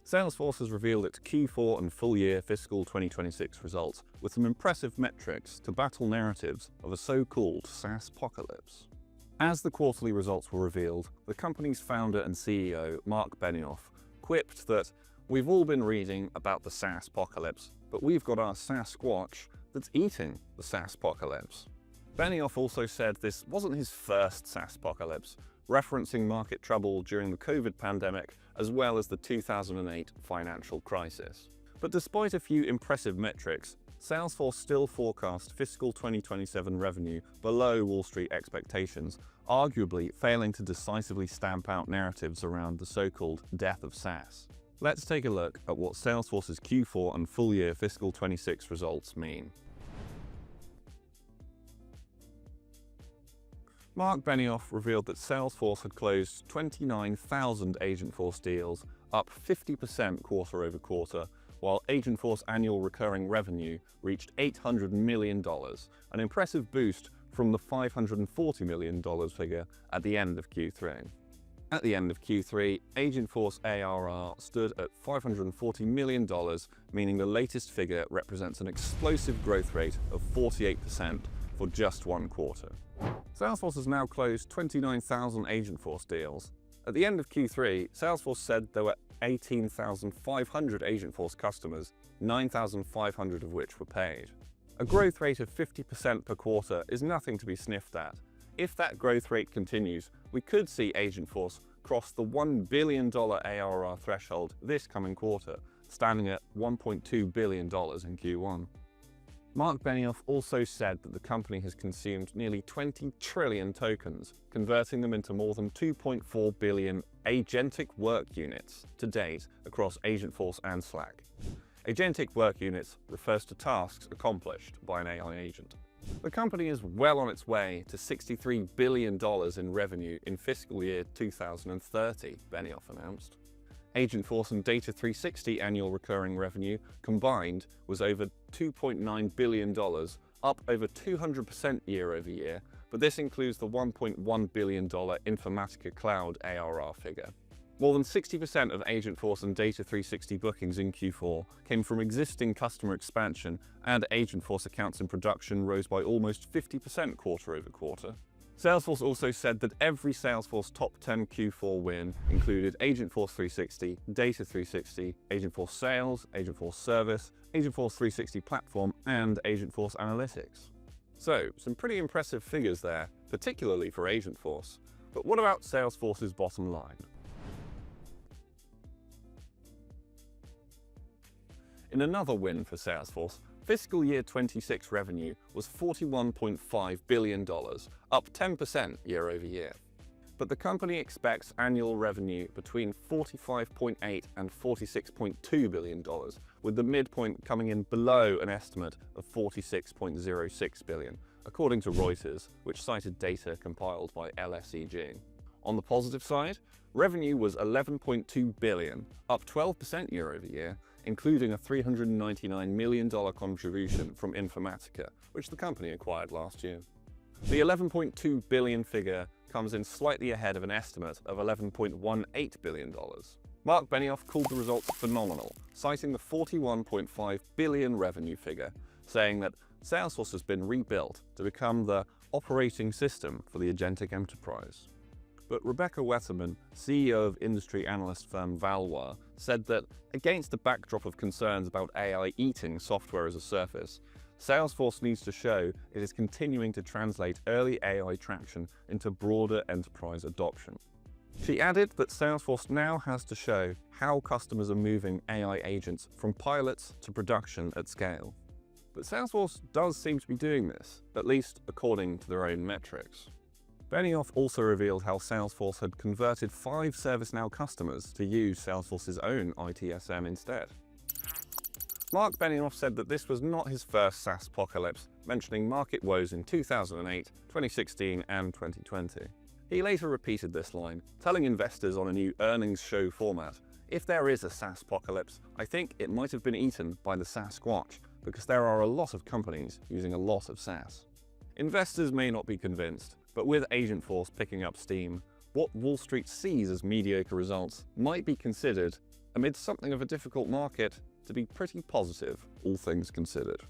Salesforce has revealed its Q4 and full-year fiscal 2026 results with some impressive metrics to battle narratives of a so-called SaaSpocalypse. As the quarterly results were revealed, the company's founder and CEO, Mark Benioff, quipped that we've all been reading about the SaaSpocalypse, but we've got our Sasquatch that's eating the SaaSpocalypse. Benioff also said this wasn't his first SaaSpocalypse, referencing market trouble during the COVID pandemic as well as the 2008 financial crisis. But despite a few impressive metrics, Salesforce still forecast fiscal 2027 revenue below Wall Street expectations, arguably failing to decisively stamp out narratives around the so-called death of SaaS. Let's take a look at what Salesforce's Q4 and full-year fiscal 26 results mean. Mark Benioff revealed that Salesforce had closed 29,000 Agentforce deals, up 50% quarter over quarter, while Agentforce annual recurring revenue reached $800 million, an impressive boost from the $540 million figure at the end of Q3. At the end of Q3, Agentforce ARR stood at $540 million, meaning the latest figure represents an explosive growth rate of 48% for just one quarter. Salesforce has now closed 29,000 Agentforce deals. At the end of Q3, Salesforce said there were 18,500 Agentforce customers, 9,500 of which were paid. A growth rate of 50% per quarter is nothing to be sniffed at. If that growth rate continues, we could see Agentforce cross the $1 billion ARR threshold this coming quarter, standing at $1.2 billion in Q1. Mark Benioff also said that the company has consumed nearly 20 trillion tokens, converting them into more than 2.4 billion agentic work units to date across Agentforce and Slack. Agentic work units refers to tasks accomplished by an AI agent. The company is well on its way to $63 billion in revenue in fiscal year 2030, Benioff announced. Agentforce and Data 360 annual recurring revenue combined was over $2.9 billion, up over 200% year over year, but this includes the $1.1 billion Informatica Cloud ARR figure. More than 60% of Agentforce and Data 360 bookings in Q4 came from existing customer expansion, and Agentforce accounts in production rose by almost 50% quarter over quarter. Salesforce also said that every Salesforce top 10 Q4 win included Agentforce 360, Data 360, Agentforce Sales, Agentforce Service, Agentforce 360 Platform, and Agentforce Analytics. So, some pretty impressive figures there, particularly for Agentforce. But what about Salesforce's bottom line? In another win for Salesforce, fiscal year 26 revenue was $41.5 billion, up 10% year over year. But the company expects annual revenue between $45.8 and $46.2 billion, with the midpoint coming in below an estimate of $46.06 billion, according to Reuters, which cited data compiled by LSEG. On the positive side, revenue was $11.2 billion, up 12% year over year, including a $399 million contribution from Informatica, which the company acquired last year. The $11.2 billion figure comes in slightly ahead of an estimate of $11.18 billion. Mark Benioff called the results phenomenal, citing the $41.5 billion revenue figure, saying that Salesforce has been rebuilt to become the operating system for the agentic enterprise. But Rebecca Wetterman, CEO of industry analyst firm Valois, said that against the backdrop of concerns about AI eating software as a service, Salesforce needs to show it is continuing to translate early AI traction into broader enterprise adoption. She added that Salesforce now has to show how customers are moving AI agents from pilots to production at scale. But Salesforce does seem to be doing this, at least according to their own metrics. Benioff also revealed how Salesforce had converted 5 ServiceNow customers to use Salesforce's own ITSM instead. Mark Benioff said that this was not his first SaaSpocalypse, mentioning market woes in 2008, 2016, and 2020. He later repeated this line, telling investors on a new earnings show format, "If there is a SaaSpocalypse, I think it might have been eaten by the Sasquatch, because there are a lot of companies using a lot of SaaS." Investors may not be convinced, but with Agentforce picking up steam, what Wall Street sees as mediocre results might be considered amid something of a difficult market, to be pretty positive, all things considered.